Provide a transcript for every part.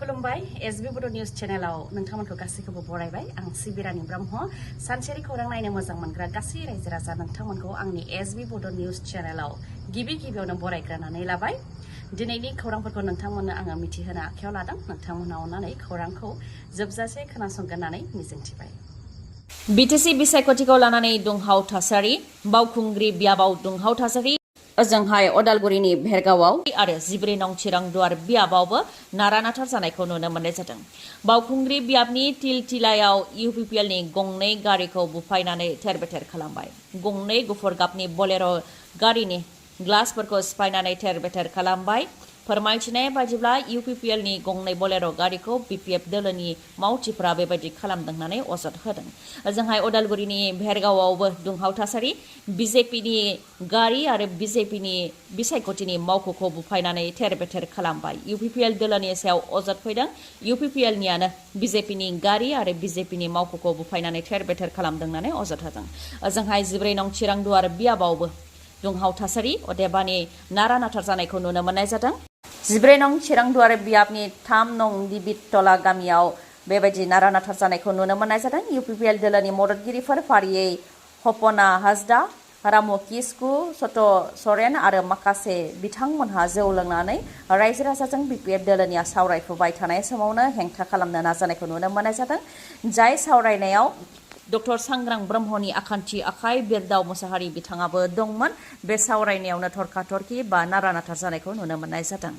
खुलुमबाय एसबी बड' निउज चेनेलाव नोंथांमोनखौ गासैखौबो बरायबाय आं सिबिरानि ब्रह्म सानसेनि खौरां नायनो मोजां मोनग्रा गासै रायजो राजा नोंथांमोनखौ आंनि एसबी बड' निउज चेनेलाव गिबियावनो बरायग्रोनानै लाबाय दिनैनि खौरांफोरखौ नोंथांमोननो आङो मिथिहोनो आखायाव लादों नोंथांमोना अननानै खौरांखौ जोबजासे खोनासंगोन होननानै मिजिंथिबाय बिटिसि बिसायख'थिखौ लानानै दुंहाव थासारि बावखुंग्रि बियाबाव दुंहाव थासारि ओजोंहाय अदालगुरिनि भेरगावआव आरो 14 नं चिरांदुवार बियाबावबो नारा-नाथा जानायखौ नुनो मोननाय जादों। बावखुंग्रि बियाबनि तिलतिलायाव इउपिपिएलनि गंनै गारिखौ बुफायनानै थेर-बेथेर खालामबाय। गंनै गुफुर गाबनि बलेर' गारिनि ग्लासफोरखौ सिफायनानै थेर-बेथेर खालामबाय। फोरमायथिनाय बायदिब्ला इउपिपिएलनि गंनै बलेर' गारिखौ बिपिएफ दोलोनि मावथिफोरा बेबायदि खालामदों होननानै अजद होदों। ओजोंहाय अदालगुरिनि भेरगावआवबो दुंहाव थासारि बिजेपिनि गारि आरो बिजेपिनि बिसायख'थिनि मावख'खौ बुफायनानै थेर-बेथेर खालामबाय। इउपिपिएल दोलोनि सायाव अजद फैदों इउपिपिएलनियानो बिजेपिनि गारि आरो बिजेपिनि मावख'खौ बुफायनानै थेर-बेथेर खालामदों होननानै अजद होदों। ओजोंहाय 14 नं चिरांदुवार बियाबावबो दुंहाव थासारि अदेबानि नारा-नाथा जानायखौ नुनो मोननाय जादों। 14 नं चिरांदुवार बियाबनि 3 नं दिबितला गामियाव बेबायदि नारा-नाथा जानायखौ नुनो मोननाय जादों। इउपिपिएल दोलोनि मददगिरिफोर फारियै हपना हाजदा रामु किस्कु सत सरेन आरो माखासे बिथांमोनहा जौ लोंनानै रायजो राजाजों बिपिएफ दोलोनिया सावरायफुबाय थानाय समावनो हेंथा खालामनो नाजानायखौ नुनो मोननाय जादों। जाय सावरायनायाव डक्टर सांग्रां ब्रह्मनि आखान्थि आखाइ बिरदाव मुसाहारि बिथाङाबो दंमोन। बे सावरायनायावनो थरखा-थरखि बा नारा-नाथा जानायखौ नुनो मोननाय जादों।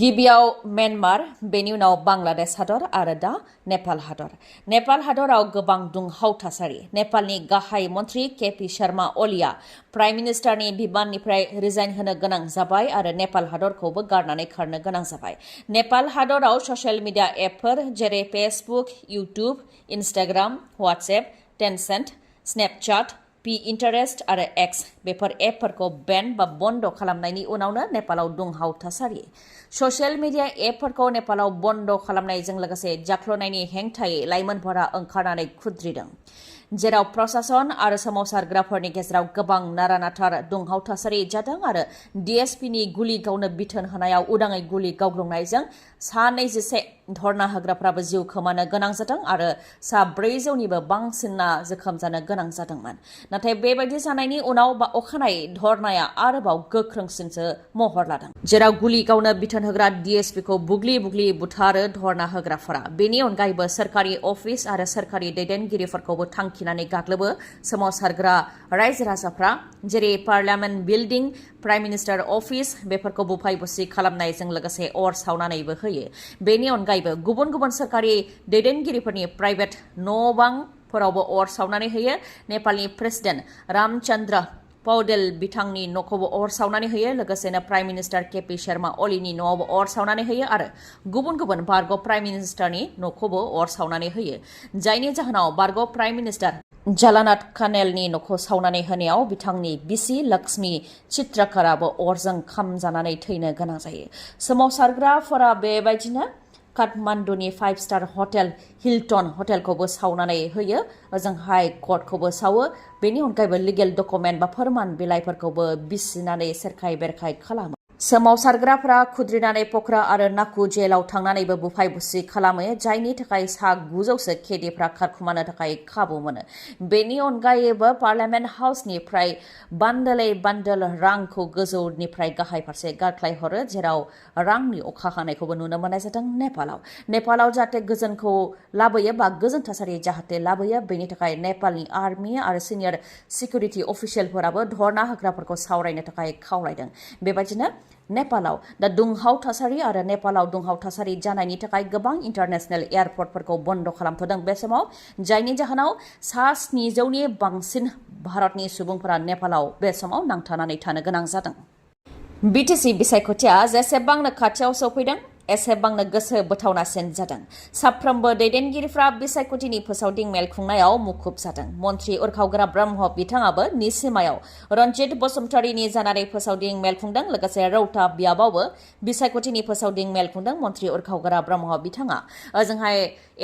गिबियाव म्यानमार बेनि उनाव बांलादेश हादर आरो दा नेपाल हादर। नेपाल हादराव गोबां दुंहाव थासारि नेपालनि गाहाय मन्त्रि केपि शर्मा ओलीआ प्राइम मिनिस्टारनि बिबाननिफ्राय रिजाइन होनो गोनां जाबाय आरो नेपाल हादरखौबो गारनानै खारनो गोनां जाबाय। नेपाल हादराव ससियेल मिडिया एपफोर जेरै Facebook YouTube Instagram WhatsApp Tencent Snapchat Pinterest आरो एक्स बेफोर एपफोरखौ बेन बा बन्द खालामनायनि उनावनो नेपालाव दुंहाव थासारि ससियेल मिडिया एपफोरखौ नेपालाव बन्द खालामनायजों लोगोसे जाख्ल'नायनि हेंथायै लाइमोनफोरा ओंखारनानै खुद्रिदों। जेराव प्रशासन आरो सोमावसारग्राफोरनि गेजेराव गोबां नारा-नाथा दुंहाव थासारि जादों आरो डिएसपिनि गुलि गावनो बिथोन होनायाव उदाङै गुलि गावग्लुंनायजों सा 24 धरना होग्राफ्राबो जिउ खोमानो गोनां जादों आरो सा 400निबो बांसिनना जोखोम जानो गोनां जादोंमोन। नाथाय बेबायदि जानायनि उनाव बा अखानायै धरनाया आरोबाव गोख्रोंसिनसो महर लादों। जेराव गुलि गावनो बिथोन होग्रा डिएसपिखौ बुग्लि बुथारो धरना होग्राफोरा। बेनि अनगायैबो सोरखारि अफिस आरो सोरखारि दैदेनगिरिफोरखौबो थांखिनानै गाग्लोबो सोमावसारग्रा रायजो राजाफ्रा जेरै parliament building prime minister office बेफोरखौ बुफाय-बुसि खालामनायजों लोगोसे अर सावनानैबो होयो। बेनि अनगायैबो गुबुन गुबुन सोरखारि दैदेनगिरिफोरनि प्राइभेट न'-बांफोरावबो अर सावनानै होयो। नेपालनि प्रेसिडेन्ट रामचन्द्र पौडेल बिथांनि न'खौबो अर सावनानै होयो। लोगोसेनो प्राइम मिनिस्टार केपि शर्मा ओलीनि न'आवबो अर सावनानै होयो आरो गुबुन बारग' प्राइम मिनिस्टारनि न'खौबो अर सावनानै होयो। जायनि जाहोनाव बारग' प्राइम मिनिस्टार जालानाथ कानेलनि न'खौ सावनानै होनायाव बिथांनि बिसि लक्ष्मी चित्रकाराबो अरजों खामजानानै थैनो गोनां जायो। सोमावसारग्राफोरा बेबायदिनो काठमान्डुनि 5 स्टार हटेल हिल्टन हटेलखौबो सावनानै होयो। ओजोंहाय कर्टखौबो सावो। बेनि अनगायैबो लिगेल डकुमेन्ट बा फोरमान बिलाइफोरखौबो बिसिनानै सेरखाय-बेरखाय खालामो। सोमावसारग्राफोरा खुद्रिनानै पक्रा आरो नाकु जेलाव थांनानैबो बुफाय-बुसि खालामो। जायनि थाखाय सा 900सो केदिफ्रा खारखुमानो थाखाय खाबु मोनो। बेनि अनगायैबो पार्लियामेन्ट हाउसनिफ्राय बान्दोल रांखौ गोजौनिफ्राय गाहाय फारसे गारख्लायहरो। जेराव रांनि अखा हानायखौबो नुनो मोननाय जादों नेपालाव जाहाथे गोजोनखौ लाबोयो बा गोजोन थासारि जाहाथे लाबोयो बेनि थाखाय नेपालनि आर्मि आरो सिनियर सिकिउरिटि अफिसियेलफोराबो धरना होग्राफोरखौ सावरायनो थाखाय खावलायदों। बेबायदिनो नेपालाव दा दुंहाव थासारि आरो नेपालाव दुंहाव थासारि जानायनि थाखाय गोबां इन्टारनेशनेल एयारपर्टफोरखौ बन्द खालामथ'दों बे समाव। जायनि जाहोनाव सा 700नि बांसिन भारतनि सुबुंफोरा नेपालाव बे समाव नांथानानै थानो गोनां जादों। बिटिसि बिसायख'थिया जेसेबांनो खाथियाव सौफैदों एसेबांनो गोसो बोथावनासिन जादों। साफ्रोमबो दैदेनगिरिफ्रा बिसायख'थिनि फोसावदिं मेल खुंनायाव मुखुब जादों। मन्त्रि उरखावग्रा ब्रह्म बिथाङाबो निसिमायाव रन्जित बसुमतारीनि जानानै फोसावदिं मेल खुंदों। लोगोसे रौता बियाबावबो बिसायख'थिनि फोसावदिं मेल खुंदों मन्त्रि उरखावग्रा ब्रह्म बिथाङा। ओजोंहाय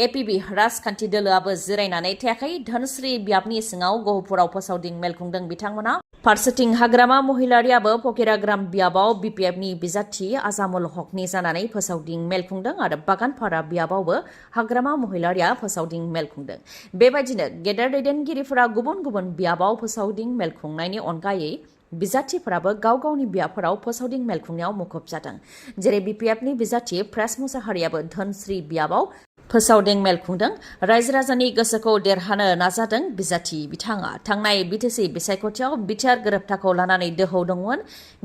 एपिबि राजखान्थि दोलोआबो जिरायनानै थायाखै। धोनस्रि बियाबनि सिङाव गहपुराव फोसावदिं मेल खुंदों बिथांमोना। फारसेथिं हाग्रामा महिलारियाबो पकिराग्राम बियाबाव बिपिएफनि बिजाथि आजामुल हकनि जानानै फोसावदिं मेल खुंदों आरो बागानपारा बियाबावबो हाग्रामा महिलारिया फोसावदिं मेल खुंदों। बेबायदिनो गेदेर दैदेनगिरिफोरा गुबुन गुबुन बियाबाव फोसावदिं मेल खुंनायनि अनगायै बिजाथिफोराबो गाव गावनि बियाबफोराव फोसावदिं मेल खुंनायाव मुखुब जादों। जेरै बिपिएफनि बिजाथि प्रेस मुसाहारियाबो धोनस्रि बियाबाव फोसावदिं मेल खुंदों। रायजो राजानि गोसोखौ देरहानो नाजादों बिजाथि बिथाङा। थांनाय बिटिसि बिसायख'थियाव बिटिआर गोरोबथाखौ लानानै दोहौ दंमोन।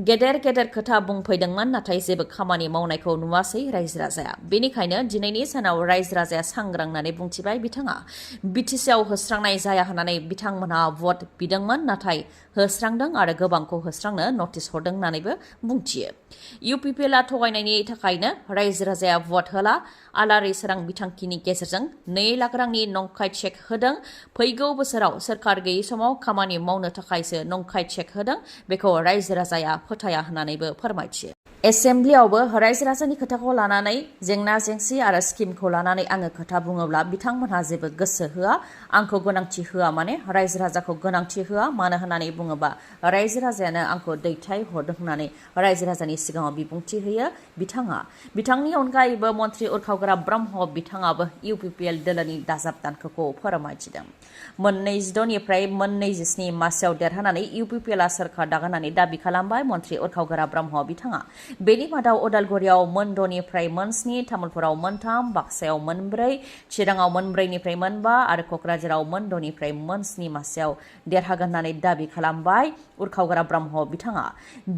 गेदेर गेदेर खोथा बुंफैदोंमोन, नाथाय जेबो खामानि मावनायखौ नुवासै रायजो राजाया। बेनिखायनो दिनैनि सानाव रायजो राजाया सांग्रां होननानै बुंथिबाय बिथाङा। बिटिसिआव होस्रांनाय जाया होननानै बिथांमोनहा भट बिदोंमोन, नाथाय होस्रांदों आरो गोबांखौ होस्रांनो नटिस हरदों होननानैबो बुंथियो। इउपिपिएलआ थगायनायनि थाखायनो रायजो राजाया भट होला। आलारि सोरां बिथांखिनि गेजेरजों 2 लाख रांनि नंखाय चेक होदों। फैगौ बोसोराव सोरखार गैयै समाव खामानि मावनो थाखायसो नंखाय चेक होदों। बेखौ रायजो राजाया फोथाया होननानैबो फोरमायथियो। एसेम्ब्लियावबो रायजो राजानि खोथाखौ लानानै जेंना जेंसि आरो स्किमखौ लानानै आङो खोथा बुङोब्ला बिथांमोनहा जेबो गोसो होआ। आंखौ गोनांथि होआ माने रायजो राजाखौ गोनांथि होआ। मानो होननानै बुङोबा रायजो राजायानो आंखौ दैथाय हरदों होननानै रायजो राजानि सिगाङाव बिबुंथि होयो बिथाङा। बिथांनि अनगायैबो मन्त्रि उरखावग्रा ब्रह्म बिथाङाबो इउपिपिएल दोलोनि दाजाब दानखोखौ फोरमायथिदों। मोन 22 निफ्राय मोन 27 मासियाव देरहानानै इउपिपिएलआ सोरखार दागोन होननानै दाबि खालामबाय मन्त्रि उरखावग्रा ब्रह्म बिथाङा। बेनि मादाव उदालगुरियाव मोन 6 निफ्राय मोन 7, तामुलपुराव मोन 3, बाक्सायाव मोन 4, चिराङाव मोन 4 निफ्राय मोन 5 आरो क'क्राझाराव मोन 6 निफ्राय मोन 7 मासियाव देरहागोन होननानै दाबि खालामबाय उरखावग्रा ब्रह्म बिथाङा।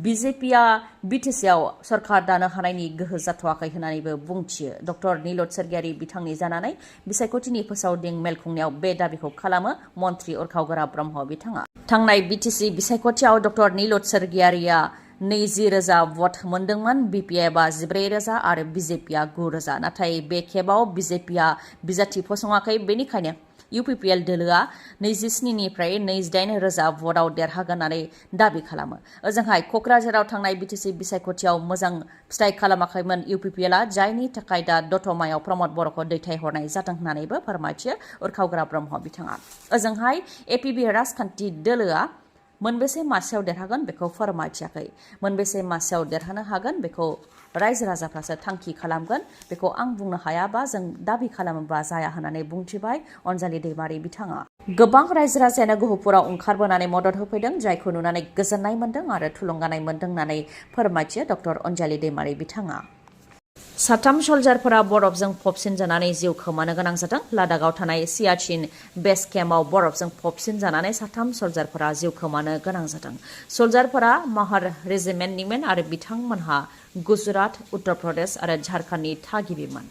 बिजेपिआ बिटिसिआव सरखार दानो हानायनि गोहो जाथ'वाखै होननानैबो बुंथियो। डक्टर नीलद सोरगियारि बिथांनि जानानै बिसायख'थिनि फोसावदिं मेल खुंनायाव बे दाबिखौ खालामो मन्त्रि उरखावग्रा ब्रह्म बिथाङा। थांनाय बिटिसि बिसायख'थियाव डक्टर नीलद सोरगियारिया 20,000 भट मोनदोंमोन। बिपिएफआ 14,000 आरो बिजेपिआ 9,000। नाथाय बे खेबाव बिजेपिआ बिजाथि फसङाखै। बेनिखायनो इउपिपिएल दोलोआ 27 निफ्राय 28,000 भटआव देरहागोन होननानै दाबि खालामो। ओजोंहाय क'क्राझाराव थांनाय बिटिसि बिसायख'थियाव मोजां फिथाइ खालामाखैमोन इउपिपिएलआ, जायनि थाखाय दा दतमायाव प्रमद बर'खौ दैथायहरनाय जादों होननानैबो फोरमायथियो उरखावग्रा ब्रह्म बिथाङा। ओजोंहाय एपिबि राजखान्थि दोलोआ मोनबेसे मासियाव देरहागोन बेखौ फोरमायथियाखै। मोनबेसे मासियाव देरहानो हागोन बेखौ रायजो राजाफ्रासो थांखि खालामगोन। बेखौ आं बुंनो हायाबा जों दाबि खालामोबा जाया होननानै बुंथिबाय अनजालि दैमारि बिथाङा। गोबां रायजो राजायानो गुहुपुराव ओंखारबोनानै मदद होफैदों, जायखौ नुनानै गोजोननाय मोन्दों आरो थुलुंगानाय मोन्दों होननानै फोरमायथियो डक्टर अनजालि दैमारि बिथाङा। 3 सलजारफोरा बरफजों फबसिन जानानै जिउ खोमानो गोनां जादों। लादाखआव थानाय सियाचिन बेस केम्पआव बरफजों फबसिन जानानै 3 सलजारफोरा जिउ खोमानो गोनां जादों। सलजारफोरा माहार रेजिमेन्टनिमोन आरो बिथांमोनहा गुजरात, उत्तर प्रदेश आरो झारखन्डनि थागिबिमोन।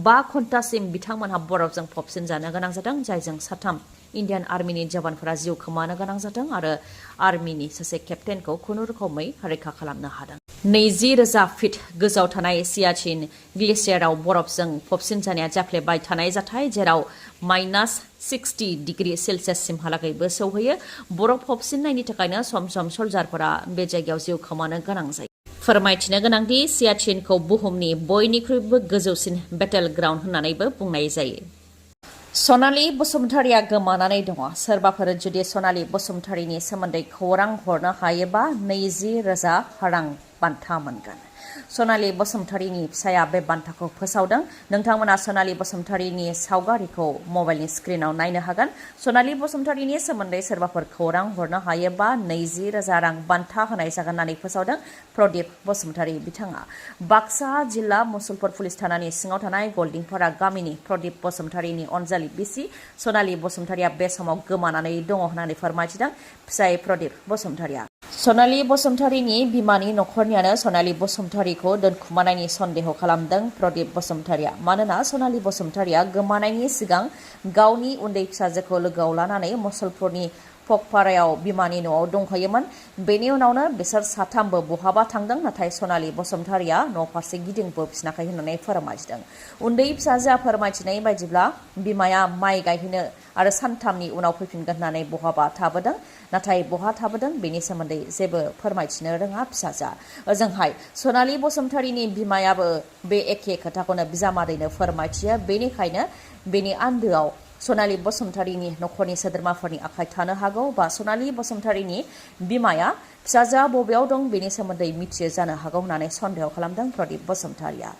5 घन्टासिम बिथांमोनहा बरफजों फबसिन जानो गोनां जादों, जायजों 3 इन्डियान आर्मिनि जवानफोरा जिउ खोमानो गोनां जादों आरो आर्मिनि सासे केप्टेनखौ खुनुरुखुमै रैखा खालामनो हादों। 20,000 फिट गोजौआव थानाय सियाचिन ग्लेसियाराव बरफजों फबसिन जानाया जाफ्लेबाय थानाय जाथाय, जेराव -60 डिग्री सेलसियाससिमहालागैबो सौहैयो। बरफ फबसिननायनि थाखायनो सम सम सलजारफोरा बे जायगायाव जिउ खोमानो गोनां जायो। फोरमायथिनो गोनांदि सियाचिनखौ बुहुमनि बयनिख्रुइबो गोजौसिन बेटेल ग्राउन्ड होननानैबो बुंनाय जायो। सनालि बसुमतारिया गोमानानै दङ। सोरबाफोर जुदि सनालि बसुमतारिनि सोमोन्दै खौरां हरनो हायोबा 20,000 रां बान्था मोनगोन। सनालि बसुमतारिनि फिसाया बे बान्थाखौ फोसावदों। नोंथांमोना सनालि बसुमतारिनि सावगारिखौ मबाइलनि स्क्रिनाव नायनो हागोन। सनालि बसुमतारिनि सोमोन्दै सोरबाफोर खौरां हरनो हायोबा 20,000 रां बान्था होनाय जागोन होननानै फोसावदों प्रदीप बसुमतारि बिथाङा। बाक्सा जिल्ला मुसलपुर पुलिस थानानि सिङाव थानाय गल्डिंपारा गामिनि प्रदीप बसुमतारिनि अनजालि बिसि सनालि बसुमतारिया बे समाव गोमानानै दङ होननानै फोरमायथिदों फिसाय प्रदीप बसुमतारिया। सनालि बसुमतारिनि बिमानि नखरनियानो सनालि बसुमतारिखौ दोनखुमानायनि सन्देह खालामदों प्रदीप बसुमतारिया। मानोना सनालि बसुमतारिया गोमानायनि सिगां गावनि उन्दै फिसाजोखौ लोगोआव लानानै मुसलपुरनि फकपारायाव बिमानि न'आव दंहैयोमोन। बेनि उनावनो बिसोर 3बो बहाबा थांदों, नाथाय सनालि बसुमतारिया न'फारसे गिदिंबोफिनाखै होननानै फोरमायथिदों। उन्दै फिसाजोआ फोरमायथिनाय बायदिब्ला बिमाया माइ गायहैनो आरो 3नि उनाव फैफिनगोन होननानै बहाबा थाबोदों, नाथाय बहा थाबोदों बेनि सोमोन्दै जेबो फोरमायथिनो रोङा फिसाजोआ। ओजोंहाय सनालि बसुमतारिनि बिमायाबो बे एखे खोथाखौनो बिजामादैनो फोरमायथियो। बेनिखायनो बेनि आन्दोआव सनालि बसुमतारीनि नखरनि सोद्रोमाफोरनि आखाइ थानो हागौ बा सनालि बसुमतारीनि बिमाया फिसाजोआ बबेयाव दं बेनि सोमोन्दै मिथियो जानो हागौ होननानै सन्देह खालामदों प्रदीप बसुमतारीया।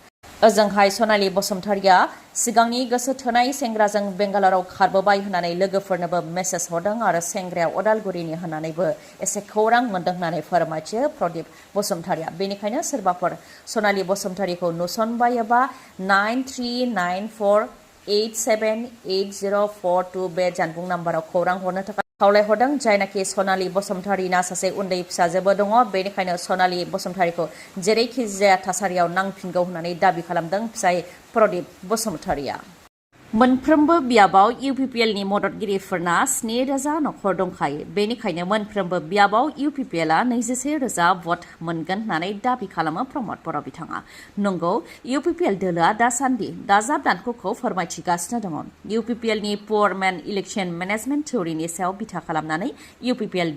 ओजोंहाय सनालि बसुमतारीया सिगांनि गोसो थोनाय सेंग्राजों बेंगालराव खारबोबाय होननानै लोगोफोरनोबो मेसेज हरदों आरो सेंग्राया अदालगुरिनि होननानैबो एसे खौरां मोनदों होननानै फोरमायथियो प्रदीप बसुमतारीया। बेनिखायनो सोरबाफोर सनालि बसुमतारीखौ नुसनबायोबा 9394878042 बे जानबुं नाम्बाराव खौरां हरनो थाखाय खावलायहरदों। जायनाखि सनालि बसुमतारीना सासे उन्दै फिसाजोबो दङ। बेनिखायनो सनालि बसुमतारीखौ जेरैखि जाया थासारियाव नांफिनगौ होननानै दाबि खालामदों फिसाय प्रदीप बसुमतारीया। मोनफ्रोमबो बियाबाव इउपिपिएलनि मददगिरिफोरना 7,000 नखर दंखायो। बेनिखायनो मोनफ्रोमबो बियाबाव इउपिपिएलआ 21,000 भट मोनगोन होननानै दाबि खालामो प्रमद बर' बिथाङा। नंगौ, इउपिपिएल दोलोआ दासान्दि दाजाब दानख'खौ फोरमायथिगासिनो दङ। इउपिपिएलनि पुअर मेन इलेक्शन मेनेजमेन्ट थिउरिनि सायाव बिथा खालामनानै इउपिपिएल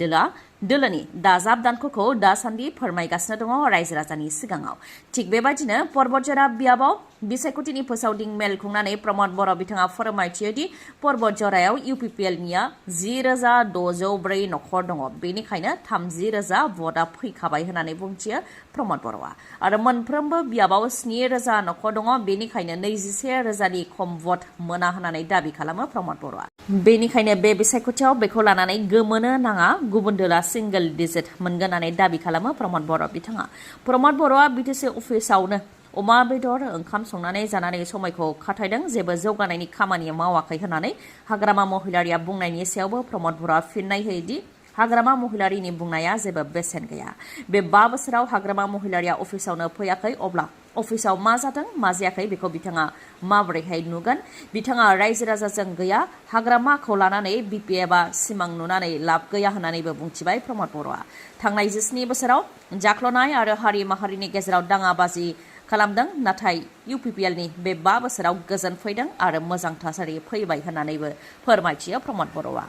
दोलोनि दाजाब दानख'खौ दासान्दि फोरमायगासिनो दङ रायजो राजानि सिगाङाव। थिग बेबायदिनो पर्बतजरा बियाबाव बिसायख'थिनि फोसावदिं मेल खुंनानै प्रमद बर' बिथाङा फोरमायथियोदि पर्बतजरायाव इउपिपिएलनिया 10,604 नखर दङ। बेनिखायनो 30,000 भटआ फैखाबाय होननानै बुंथियो प्रमद बर'आ। आरो मोनफ्रोमबो बियाबाव 7,000 नखर दङ। बेनिखायनो 21,000नि खम भट मोना होननानै दाबि खालामो प्रमद बर'आ। बेनिखायनो बे बिसायख'थियाव बेखौ लानानै गोमोनो नाङा, गुबुन दोला सिंगल डिजिट मोनगोन होननानै दाबि खालामो प्रमद बर' बिथाङा। प्रमद बर'आ बिटिसि अफिसावनो अमा बेदर ओंखाम संनानै जानानै समायखौ खाथायदों, जेबो जौगानायनि खामानि मावाखै होननानै हाग्रामा महिलारिया बुंनायनि सायावबो प्रमद बर'आ फिननाय होयोदि हाग्रामा महिलारिनि बुंनाया जेबो बेसेन गैया। बे 5 बोसोराव हाग्रामा महिलारिया अफिसावनो फैयाखै, अब्ला अफिसाव मा जादों मा जायाखै बेखौ बिथाङा माबोरैहाय नुगोन? बिथाङा रायजो राजाजों गैया, हाग्रामाखौ लानानै बिपिएफआ सिमां नुनानै लाब गैया होननानैबो बुंथिबाय प्रमद बर'आ। थांनाय 17 बोसोराव जाख्ल'नाय आरो हारि माहारिनि गेजेराव दाङाबाजि खालामदों, नाथाय इउपिपिएलनि बे 5 बोसोराव गोजोन फैदों आरो मोजां थासारि फैबाय होननानैबो फोरमायथियो प्रमद बर'आ।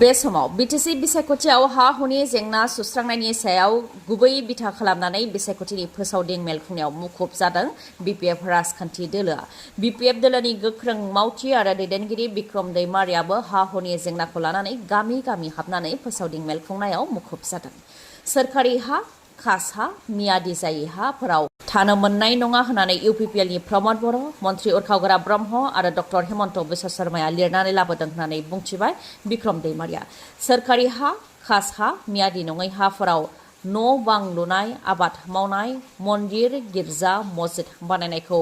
बे समाव बिटिसि बिसायख'थियाव हा-हुनि जेंना सुस्रांनायनि सायाव गुबै बिथा खालामनानै बिसायख'थिनि फोसावदिं मेल खुंनायाव मुखुब जादों बिपिएफ राजखान्थि दोलोआ। बिपिएफ दोलोनि गोख्रों मावथि आरो दैदेनगिरि बिक्रम दैमारियाबो हा-हुनि जेंनाखौ लानानै गामि गामि हाबनानै फोसावदिं मेल खुंनायाव मुखुब जादों। सोरखारि हा, खास हा, मियादि जायै हाफोराव थानो मोननाय नङा होननानै इउपिपिएलनि प्रमद बर', मन्त्रि उरखावग्रा ब्रह्म आरो डक्टर हेमन्त बिश्व शर्माया लिरनानै लाबोदों होननानै बुंथिबाय बिक्रम दैमारिया। सोरखारि हा, खास हा, मियादि नङै हाफोराव न' बां लुनाय, आबाद मावनाय, मन्दिर, गिर्जा, मस्जिद बानायनायखौ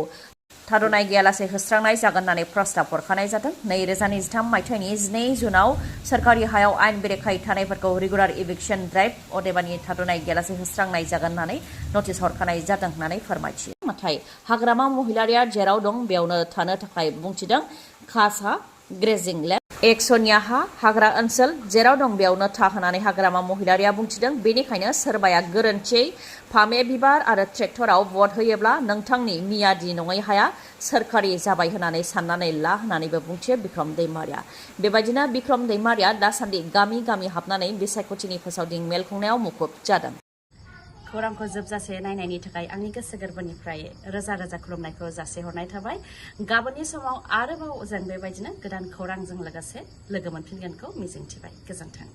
थाद'नाय गैयालासे होस्रांनाय जागोन होननानै प्रस्ताब हरखानाय जादों। 2023 मायथाइनि 12 जुनाव सोरखारि हायाव आयेन बेरेखायै थानायफोरखौ रेगुलार इभिक्सन ड्राइभ अदेबानि थाद'नाय गैयालासे होस्रांनाय जागोन होननानै नटिस हरखानाय जादों होननानै फोरमायथियो। नाथाय हाग्रामा महिलारिया जेराव दं बेयावनो थानो थाखाय बुंथिदों। खास हा, ग्रेजिं लेन्ड, एकसनिया हा, हाग्रा ओनसोल जेराव दं बेयावनो था होननानै हाग्रामा महिलारिया बुंथिदों। बेनिखायनो सोरबाया गोरोन्थियै फामे बिबार आरो ट्रेक्टराव भट होयोब्ला नोंथांनि मियादि नङै हाया सोरखारि जाबाय होननानै साननानै ला होननानैबो बुंथियो बिक्रम दैमारिया। बेबायदिनो बिक्रम दैमारिया दासान्दि गामि गामि हाबनानै बिसायख'थिनि फोसावदिं मेल खुंनायाव मुखुब जादों। खौरांखौ जोबजासे नायनायनि थाखाय आंनि गोसो गोरबोनिफ्राय रोजा रोजा खुलुमनायखौ जासिहरनाय थाबाय। गाबोननि समाव आरोबाव जों बेबायदिनो गोदान खौरांजों लोगोसे लोगो मोनफिनगोनखौ मिजिंथिबाय। गोजोन्थों।